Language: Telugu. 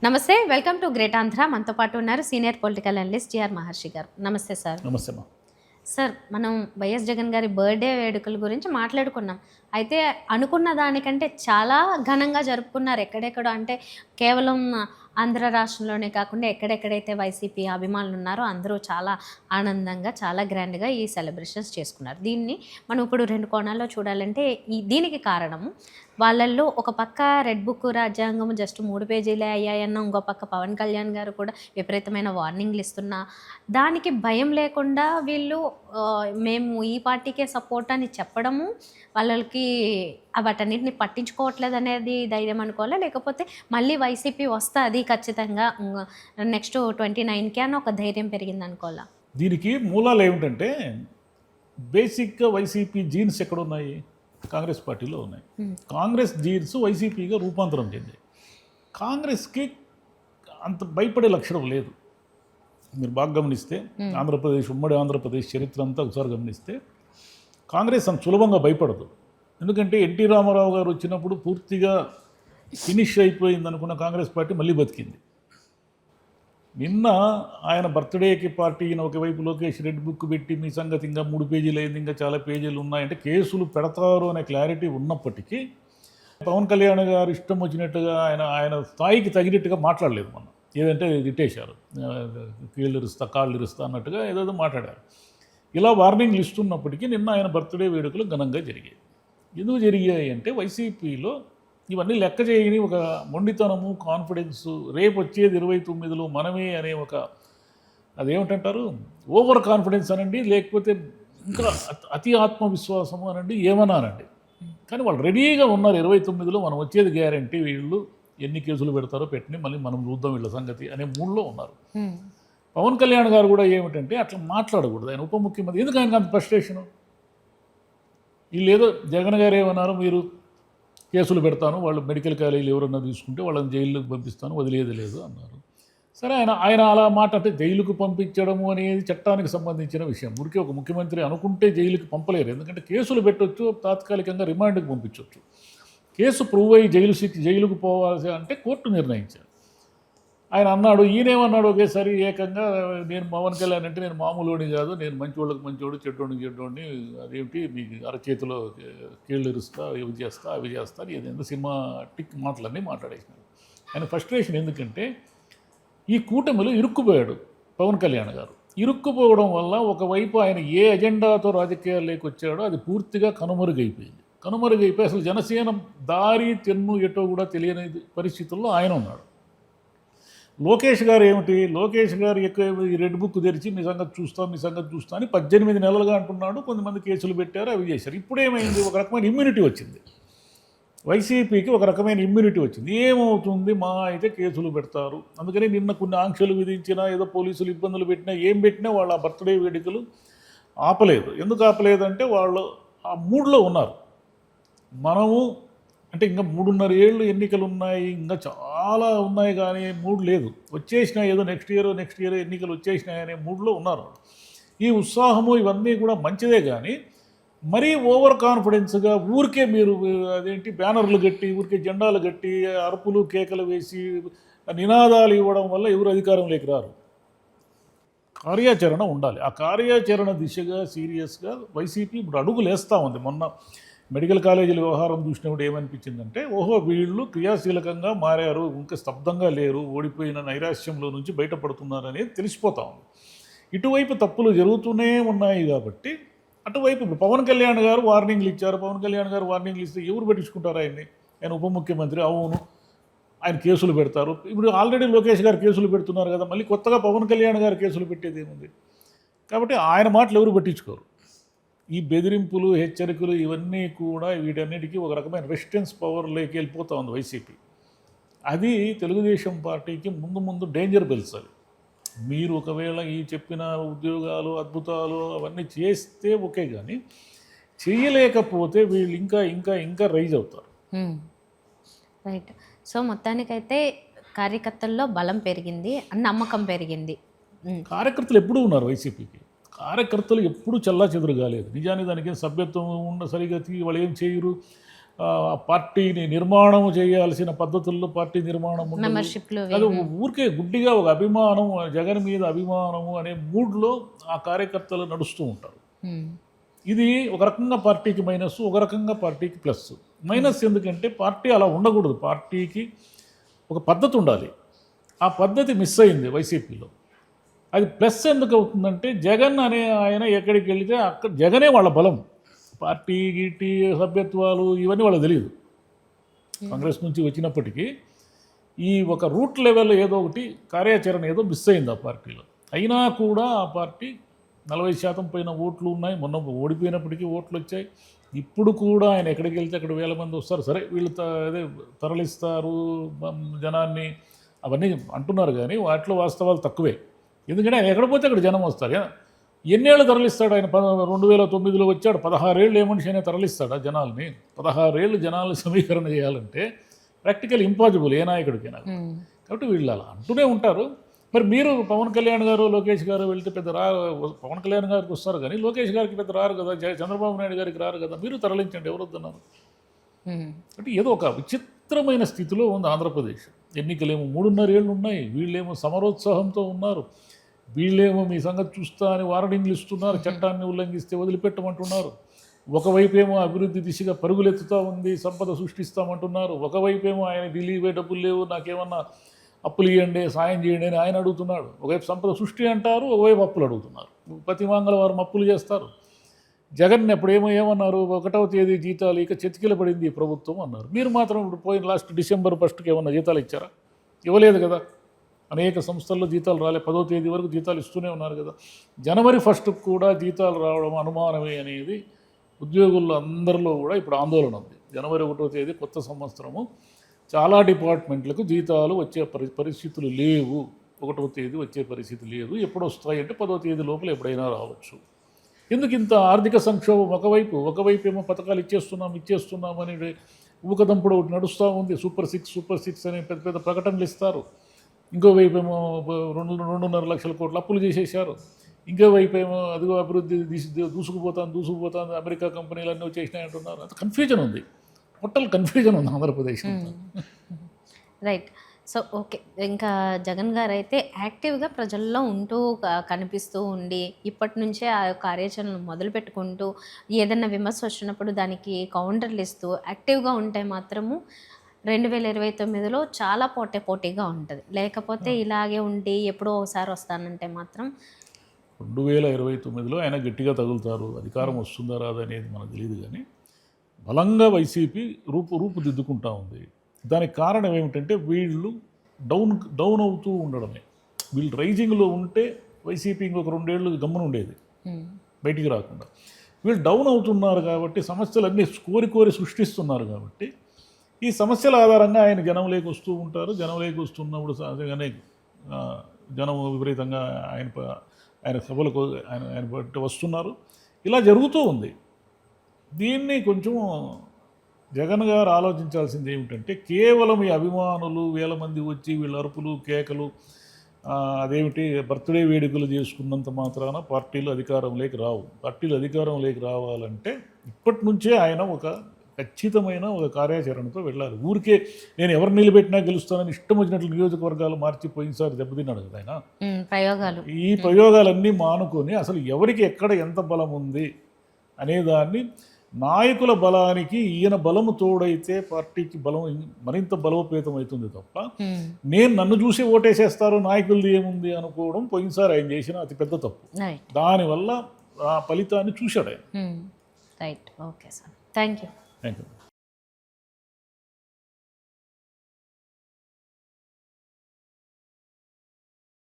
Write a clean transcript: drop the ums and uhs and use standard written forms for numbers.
నమస్తే. Welcome to great Andhra. మనతో పాటు ఉన్నారు సీనియర్ పొలిటికల్ అనలిస్ట్ జిఆర్ మహర్షి గారు. నమస్తే సార్. నమస్తే అమ్మా. సార్, మనం వైఎస్ జగన్ గారి బర్త్‌డే వేడుకల గురించి మాట్లాడుకున్నాం. అయితే అనుకున్న దానికంటే చాలా ఘనంగా జరుపుకున్నారు. ఎక్కడెక్కడో అంటే కేవలం ఆంధ్ర రాష్ట్రంలోనే కాకుండా ఎక్కడెక్కడైతే వైసీపీ అభిమానులు ఉన్నారో అందరూ చాలా ఆనందంగా, చాలా గ్రాండ్‌గా ఈ సెలబ్రేషన్స్ చేసుకున్నారు. దీన్ని మనం ఇప్పుడు 2 కోణాల్లో చూడాలంటే దీనికి కారణము వాళ్ళల్లో ఒక పక్క రెడ్ బుక్ రాజ్యాంగం జస్ట్ 3 పేజీలే అయ్యాయన్న, ఇంకో పక్క పవన్ కళ్యాణ్ గారు కూడా విపరీతమైన వార్నింగ్లు ఇస్తున్నా, దానికి భయం లేకుండా వీళ్ళు మేము ఈ పార్టీకే సపోర్ట్ అని చెప్పడము, వాళ్ళకి వాటన్నిటిని పట్టించుకోవట్లేదు అనేది ధైర్యం అనుకోవాలా, లేకపోతే మళ్ళీ వైసీపీ వస్తుంది ఖచ్చితంగా నెక్స్ట్ 29కి అని ఒక ధైర్యం పెరిగింది అనుకోవాలా? దీనికి మూలాలు ఏమిటంటే, బేసిక్గా వైసీపీ జీన్స్ ఎక్కడున్నాయి? కాంగ్రెస్ పార్టీలో ఉన్నాయి. కాంగ్రెస్ జీన్స్ వైసీపీగా రూపాంతరం చెందాయి. కాంగ్రెస్కి అంత భయపడే లక్షణం లేదు. మీరు బాగా గమనిస్తే ఆంధ్రప్రదేశ్, ఉమ్మడి ఆంధ్రప్రదేశ్ చరిత్ర అంతా ఒకసారి గమనిస్తే కాంగ్రెస్ అంత సులభంగా భయపడదు. ఎందుకంటే ఎన్టీ రామారావు గారు వచ్చినప్పుడు పూర్తిగా ఫినిష్ అయిపోయింది అనుకున్న కాంగ్రెస్ పార్టీ మళ్ళీ బతికింది. నిన్న ఆయన బర్త్డేకి పార్టీ ఒకవైపు లోకేష్ రెడ్ బుక్ పెట్టి మీ సంగతి ఇంకా 3 పేజీలు అయింది, ఇంకా చాలా పేజీలు ఉన్నాయంటే కేసులు పెడతారు అనే క్లారిటీ ఉన్నప్పటికీ పవన్ కళ్యాణ్ గారు ఇష్టం వచ్చినట్టుగా ఆయన స్థాయికి తగినట్టుగా మాట్లాడలేదు. మొన్న ఏదంటే తిట్టేశారు, కీళ్ళు ఇరుస్తా కాళ్ళు ఇరుస్తా అన్నట్టుగా ఏదో మాట్లాడారు. ఇలా వార్నింగ్లు ఇస్తున్నప్పటికీ నిన్న ఆయన బర్త్డే వేడుకలు ఘనంగా జరిగాయి. ఎందుకు జరిగాయి అంటే వైసీపీలో ఇవన్నీ లెక్క చేయని ఒక మొండితనము, కాన్ఫిడెన్సు, రేపు వచ్చేది 29లో మనమే అనే ఒక అదేమిటంటారు ఓవర్ కాన్ఫిడెన్స్ అనండి, లేకపోతే ఇంకా అతి ఆత్మవిశ్వాసము అనండి, ఏమన్నానండి. కానీ వాళ్ళు రెడీగా ఉన్నారు. 29లో మనం వచ్చేది గ్యారంటీ, వీళ్ళు ఎన్ని కేసులు పెడతారో పెట్టిన మళ్ళీ మనం చూద్దాం వీళ్ళ సంగతి అనే మూడ్లో ఉన్నారు. పవన్ కళ్యాణ్ గారు కూడా ఏమిటంటే అట్లా మాట్లాడకూడదు. ఆయన ఉప ముఖ్యమంత్రి, ఎందుకు ఆయనకు అంత ఫ్రస్ట్రేషను? వీళ్ళు ఏదో జగన్ గారు ఏమన్నారు, మీరు కేసులు పెడతాను, వాళ్ళు మెడికల్ కాలేజీలు ఎవరన్నా తీసుకుంటే వాళ్ళని జైలుకి పంపిస్తాను, వదిలేది లేదు అన్నారు. సరే, ఆయన అలా మాట అంటే జైలుకు పంపించడము అనేది చట్టానికి సంబంధించిన విషయం. ఊరికే ఒక ముఖ్యమంత్రి అనుకుంటే జైలుకి పంపలేరు. ఎందుకంటే కేసులు పెట్టవచ్చు, తాత్కాలికంగా రిమాండ్కి పంపించవచ్చు. కేసు ప్రూవ్ అయ్యి జైలుకు పోవాల్సి అంటే కోర్టు నిర్ణయించారు. ఆయన అన్నాడు, ఈయనేమన్నాడు ఒకేసారి ఏకంగా, నేను పవన్ కళ్యాణ్ అంటే నేను మామూలుని కాదు, నేను మంచివాళ్ళకి మంచివాడు, చెడ్డోడికి చెడ్డోడిని, అదేమిటి మీకు అరచేతిలో కీళ్ళు ఇరుస్తా, ఇవి చేస్తా అవి చేస్తా అని ఏదైనా సినిమా టిక్ మాటలన్నీ మాట్లాడేసినాడు. ఆయన ఫ్రస్ట్రేషన్ ఎందుకంటే ఈ కూటమిలో ఇరుక్కుపోయాడు పవన్ కళ్యాణ్ గారు. ఇరుక్కుపోవడం వల్ల ఒకవైపు ఆయన ఏ అజెండాతో రాజకీయాల్లోకి వచ్చాడో అది పూర్తిగా కనుమరుగైపోయింది. కనుమరుగైపోయి అసలు జనసేన దారి తెన్ను ఎటో కూడా తెలియని పరిస్థితుల్లో ఆయన ఉన్నాడు. లోకేష్ గారు ఏమిటి, లోకేష్ గారు ఎక్కువ ఈ రెడ్ బుక్ తెరిచి మీ సంగతి చూస్తా అని 18 నెలలుగా అంటున్నాడు. కొంతమంది కేసులు పెట్టారు, అవి చేశారు. ఇప్పుడేమైంది, ఒక రకమైన ఇమ్యూనిటీ వచ్చింది వైసీపీకి, ఒక రకమైన ఇమ్యూనిటీ వచ్చింది. ఏమవుతుంది, మా అయితే కేసులు పెడతారు. అందుకని నిన్న కొన్ని ఆంక్షలు విధించినా, ఏదో పోలీసులు ఇబ్బందులు పెట్టినా, ఏం పెట్టినా వాళ్ళు ఆ బర్త్డే వేడుకలు ఆపలేదు. ఎందుకు ఆపలేదంటే వాళ్ళు ఆ మూడ్లో ఉన్నారు. మనము అంటే ఇంకా 3.5 ఏళ్ళు ఎన్నికలు ఉన్నాయి, ఇంకా చాలా ఉన్నాయి, కానీ మూడు లేదు. వచ్చేసినాయి, ఏదో నెక్స్ట్ ఇయర్ ఎన్నికలు వచ్చేసినాయి అనే మూడ్లో ఉన్నారు. ఈ ఉత్సాహము ఇవన్నీ కూడా మంచిదే, కానీ మరీ ఓవర్ కాన్ఫిడెన్స్గా ఊరికే మీరు అదేంటి బ్యానర్లు కట్టి, ఊరికే జెండాలు కట్టి, అరుపులు కేకలు వేసి నినాదాలు ఇవ్వడం వల్ల ఎవరు అధికారంలోకి రారు. కార్యాచరణ ఉండాలి. ఆ కార్యాచరణ దిశగా సీరియస్గా వైసీపీ ఇప్పుడు అడుగులు వేస్తూ ఉంది. మొన్న మెడికల్ కాలేజీల వ్యవహారం చూసినప్పుడు ఏమనిపించిందంటే, ఓహో వీళ్ళు క్రియాశీలకంగా మారారు, ఇంకా స్తబ్దంగా లేరు, ఓడిపోయిన నైరాశ్యంలో నుంచి బయటపడుతున్నారు అనేది తెలిసిపోతా ఉంది. ఇటువైపు తప్పులు జరుగుతూనే ఉన్నాయి కాబట్టి అటువైపు ఇప్పుడు పవన్ కళ్యాణ్ గారు వార్నింగ్లు ఇచ్చారు. పవన్ కళ్యాణ్ గారు వార్నింగ్లు ఇస్తే ఎవరు పట్టించుకుంటారు ఆయన్ని? ఆయన ఉప ముఖ్యమంత్రి, అవును ఆయన కేసులు పెడతారు. ఇప్పుడు ఆల్రెడీ లోకేష్ గారు కేసులు పెడుతున్నారు కదా, మళ్ళీ కొత్తగా పవన్ కళ్యాణ్ గారు కేసులు పెట్టేది ఏముంది? కాబట్టి ఆయన మాటలు ఎవరు పట్టించుకోరు. ఈ బెదిరింపులు, హెచ్చరికలు ఇవన్నీ కూడా వీటన్నిటికీ ఒక రకమైన రెసిస్టెన్స్ పవర్లోకి వెళ్ళిపోతూ ఉంది వైసీపీ. అది తెలుగుదేశం పార్టీకి ముందు డేంజర్ బెల్స్. అవి మీరు ఒకవేళ ఈ చెప్పిన ఉద్యోగాలు, అద్భుతాలు అవన్నీ చేస్తే ఓకే, కానీ చేయలేకపోతే వీళ్ళు ఇంకా రైజ్ అవుతారు. రైట్. సో మొత్తానికైతే కార్యకర్తల్లో బలం పెరిగింది, నమ్మకం పెరిగింది. కార్యకర్తలు ఎప్పుడూ ఉన్నారు వైసీపీకి. కార్యకర్తలు ఎప్పుడూ చల్లా చెదురు కాలేదు. నిజానికి దానికి సభ్యత్వం సరిగా వాళ్ళు ఏం చేయరు. పార్టీని నిర్మాణం చేయాల్సిన పద్ధతుల్లో పార్టీ నిర్మాణం ఉండదు. మెంబర్షిప్లు అది ఊరికే గుడ్డిగా ఒక అభిమానం, జగన్ మీద అభిమానము అనే మూడ్లో ఆ కార్యకర్తలు నడుస్తూ ఉంటారు. ఇది ఒక రకంగా పార్టీకి మైనస్, ఒక రకంగా పార్టీకి ప్లస్. మైనస్ ఎందుకంటే పార్టీ అలా ఉండకూడదు, పార్టీకి ఒక పద్ధతి ఉండాలి. ఆ పద్ధతి మిస్ అయింది వైసీపీలో. అది ప్లస్ ఎందుకు అవుతుందంటే జగన్ అనే ఆయన ఎక్కడికి వెళితే అక్కడ జగనే వాళ్ళ బలం. పార్టీ గీటీ సభ్యత్వాలు ఇవన్నీ వాళ్ళకి తెలియదు. కాంగ్రెస్ నుంచి వచ్చినప్పటికీ ఈ ఒక రూట్ లెవెల్ ఏదో ఒకటి కార్యాచరణ ఏదో మిస్ అయింది ఆ పార్టీలో. అయినా కూడా ఆ పార్టీ 40% పైన ఓట్లు ఉన్నాయి. మొన్న ఓడిపోయినప్పటికీ ఓట్లు వచ్చాయి. ఇప్పుడు కూడా ఆయన ఎక్కడికి వెళ్తే అక్కడ 1000 మంది వస్తారు. సరే వీళ్ళు అదే తరలిస్తారు జనాన్ని అవన్నీ అంటున్నారు, కానీ వాటిలో వాస్తవాలు తక్కువే. ఎందుకంటే ఆయన ఎక్కడ పోతే అక్కడ జనం వస్తారు. ఎన్నేళ్ళు తరలిస్తాడు ఆయన? 2009లో వచ్చాడు. 16 ఏళ్ళు ఏ మనిషి అయినా తరలిస్తాడా జనాల్ని? 16 ఏళ్ళు జనాలు సమీకరణ చేయాలంటే ప్రాక్టికల్ ఇంపాసిబుల్ ఏ నాయకుడికైనా. కాబట్టి వీళ్ళు అలా అంటూనే ఉంటారు. మరి మీరు పవన్ కళ్యాణ్ గారు, లోకేష్ గారు వెళ్తే పెద్ద పవన్ కళ్యాణ్ గారికి వస్తారు కానీ లోకేష్ గారికి పెద్ద రారు కదా, చంద్రబాబు నాయుడు గారికి రారు కదా. మీరు తరలించండి, ఎవరు వద్దన్నారు? అంటే ఏదో ఒక విచిత్రమైన స్థితిలో ఉంది ఆంధ్రప్రదేశ్. ఎన్నికలేమో 3.5 ఏళ్ళు ఉన్నాయి, వీళ్ళేమో సమరోత్సాహంతో ఉన్నారు. వీళ్ళేమో మీ సంగతి చూస్తా అని వార్నింగ్లు ఇస్తున్నారు, చట్టాన్ని ఉల్లంఘిస్తే వదిలిపెట్టమంటున్నారు. ఒకవైపు ఏమో అభివృద్ధి దిశగా పరుగులెత్తుతూ ఉంది, సంపద సృష్టిస్తామంటున్నారు. ఒకవైపు ఏమో ఆయన ఢిల్లీపై డబ్బులు లేవు, నాకేమన్నా అప్పులు ఇవ్వండి, సాయం చేయండి అని ఆయన అడుగుతున్నాడు. ఒకవైపు సంపద సృష్టి అంటారు, ఒకవైపు అప్పులు అడుగుతున్నారు. ప్రతి మంగళవారం అప్పులు చేస్తారు. జగన్ ఎప్పుడు ఏమన్నారు, 1వ తేదీ జీతాలు ఇక చెతికిల పడింది ప్రభుత్వం అన్నారు. మీరు మాత్రం ఇప్పుడు పోయిన లాస్ట్ డిసెంబర్ 1కి ఏమన్నా జీతాలు ఇచ్చారా? ఇవ్వలేదు కదా. అనేక సంస్థల్లో జీతాలు రాలే, 10వ తేదీ వరకు జీతాలు ఇస్తూనే ఉన్నారు కదా. జనవరి 1కు కూడా జీతాలు రావడం అనుమానమే అనేది ఉద్యోగుల్లో అందరిలో కూడా ఇప్పుడు ఆందోళన ఉంది. జనవరి 1వ తేదీ కొత్త సంవత్సరము, చాలా డిపార్ట్మెంట్లకు జీతాలు వచ్చే పరిస్థితులు లేవు. 1వ తేదీ వచ్చే పరిస్థితి లేదు. ఎప్పుడు వస్తాయి అంటే 10వ తేదీ లోపల ఎప్పుడైనా రావచ్చు. ఎందుకు ఇంత ఆర్థిక సంక్షోభం? ఒకవైపు ఏమో పథకాలు ఇచ్చేస్తున్నాం అని ఊకదంపుడు ఒకటి నడుస్తూ ఉంది. సూపర్ సిక్స్ అనే పెద్ద పెద్ద ప్రకటనలు ఇస్తారు. ఇంకోవైపు ఏమో 2.5 లక్షల కోట్ల అప్పులు చేసేసారు. ఇంకోవైపు ఏమో అదిగో అభివృద్ధి దూసుకుపోతాను, అమెరికా కంపెనీలన్నీ వచ్చేసినాయి అంటున్నారు. అంత కన్ఫ్యూజన్ ఉంది, టోటల్ కన్ఫ్యూజన్ ఉంది ఆంధ్రప్రదేశ్. రైట్. సో ఓకే, ఇంకా జగన్ గారు అయితే యాక్టివ్గా ప్రజల్లో ఉంటూ కనిపిస్తూ ఉండి ఇప్పటి నుంచే ఆ కార్యాచరణను మొదలు పెట్టుకుంటూ ఏదైనా విమర్శ వచ్చినప్పుడు దానికి కౌంటర్లు ఇస్తూ యాక్టివ్గా ఉంటే మాత్రము 2029లో చాలా పోటీగా ఉంటుంది. లేకపోతే ఇలాగే ఉండి ఎప్పుడో ఒకసారి వస్తానంటే మాత్రం 2029లో ఆయన గట్టిగా తగులుతారు. అధికారం వస్తుందా రాదా అనేది మనకు తెలియదు, కానీ బలంగా వైసీపీ రూపుదిద్దుకుంటా ఉంది. దానికి కారణం ఏమిటంటే వీళ్ళు డౌన్ అవుతూ ఉండడమే. వీళ్ళు రైజింగ్లో ఉంటే వైసీపీ ఇంకొక 2 ఏళ్ళు గమ్మున ఉండేది, బయటికి రాకుండా. వీళ్ళు డౌన్ అవుతున్నారు కాబట్టి, సమస్యలన్నీ కోరి సృష్టిస్తున్నారు కాబట్టి ఈ సమస్యల ఆధారంగా ఆయన జనంలోకి వస్తూ ఉంటారు. జనంలోకి వస్తున్నప్పుడు సహజంగానే జనం విపరీతంగా ఆయన సభలకు ఆయన బట్టి వస్తున్నారు. ఇలా జరుగుతూ ఉంది. దీన్ని కొంచెం జగన్ గారు ఆలోచించాల్సింది ఏమిటంటే, కేవలం ఈ అభిమానులు 1000 మంది వచ్చి వీళ్ళ అరుపులు కేకలు, అదేమిటి బర్త్డే వేడుకలు చేసుకున్నంత మాత్రాన పార్టీలు అధికారంలోకి రావు. పార్టీలు అధికారంలోకి రావాలంటే ఇప్పటి నుంచే ఆయన ఒక ఖచ్చితమైన ఒక కార్యాచరణతో వెళ్ళాలి. ఊరికే నేను ఎవరు నిలబెట్టినా గెలుస్తానని ఇష్టం వచ్చినట్లు నియోజకవర్గాలు మార్చిపోయినసారి దెబ్బతిన్నాడు కదా ఆయన. ఈ ప్రయోగాలన్నీ మానుకొని అసలు ఎవరికి ఎక్కడ ఎంత బలం ఉంది అనేదాన్ని, నాయకుల బలానికి ఈయన బలము తోడైతే పార్టీకి బలం మరింత బలోపేతం అవుతుంది తప్ప నన్ను చూసి ఓటేసేస్తారు నాయకులది ఏముంది అనుకోవడం పోయినసారి ఆయన చేసిన అతిపెద్ద తప్పు. దానివల్ల ఆ ఫలితాన్ని చూశాడు ఆయన. Right. Okay sir, thank you.